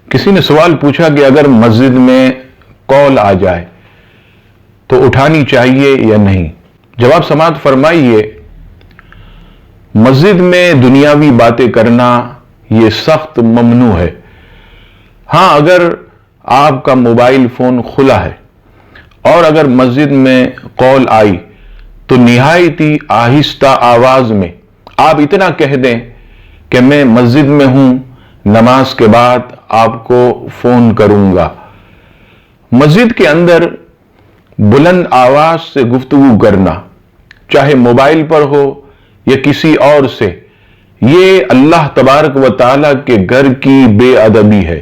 کسی نے سوال پوچھا کہ اگر مسجد میں کال آ جائے تو اٹھانی چاہیے یا نہیں؟ جواب سماعت فرمائیے، مسجد میں دنیاوی باتیں کرنا یہ سخت ممنوع ہے۔ ہاں، اگر آپ کا موبائل فون کھلا ہے اور اگر مسجد میں کال آئی تو نہایت ہی آہستہ آواز میں آپ اتنا کہہ دیں کہ میں مسجد میں ہوں، نماز کے بعد آپ کو فون کروں گا۔ مسجد کے اندر بلند آواز سے گفتگو کرنا، چاہے موبائل پر ہو یا کسی اور سے، یہ اللہ تبارک و تعالیٰ کے گھر کی بے ادبی ہے۔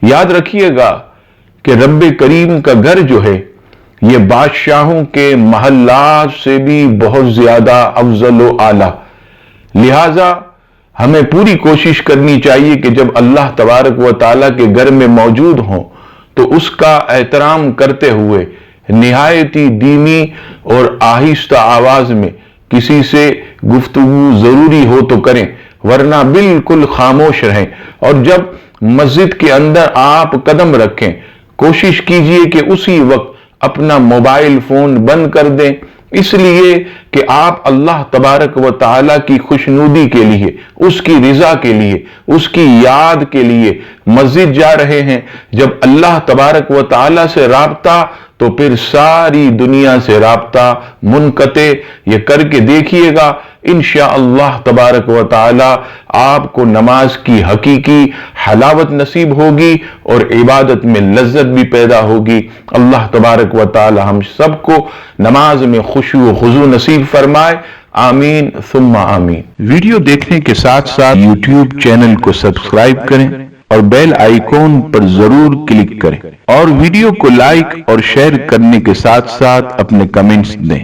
یاد رکھیے گا کہ رب کریم کا گھر جو ہے یہ بادشاہوں کے محلات سے بھی بہت زیادہ افضل و اعلیٰ، لہذا ہمیں پوری کوشش کرنی چاہیے کہ جب اللہ تبارک و تعالیٰ کے گھر میں موجود ہوں تو اس کا احترام کرتے ہوئے نہایت ہی دھیمی اور آہستہ آواز میں کسی سے گفتگو ضروری ہو تو کریں، ورنہ بالکل خاموش رہیں۔ اور جب مسجد کے اندر آپ قدم رکھیں، کوشش کیجئے کہ اسی وقت اپنا موبائل فون بند کر دیں، اس لیے کہ آپ اللہ تبارک و تعالیٰ کی خوشنودی کے لیے، اس کی رضا کے لیے، اس کی یاد کے لیے مسجد جا رہے ہیں۔ جب اللہ تبارک و تعالیٰ سے رابطہ تو پھر ساری دنیا سے رابطہ منقطع، یہ کر کے دیکھیے گا، انشاءاللہ تبارک و تعالیٰ آپ کو نماز کی حقیقی حلاوت نصیب ہوگی اور عبادت میں لذت بھی پیدا ہوگی۔ اللہ تبارک و تعالیٰ ہم سب کو نماز میں خشوع و خضوع نصیب فرمائے، آمین ثم آمین۔ ویڈیو دیکھنے کے ساتھ ساتھ یوٹیوب چینل کو سبسکرائب کریں اور بیل آئیکن پر ضرور کلک کریں، اور ویڈیو کو لائک اور شیئر کرنے کے ساتھ ساتھ اپنے کمنٹس دیں۔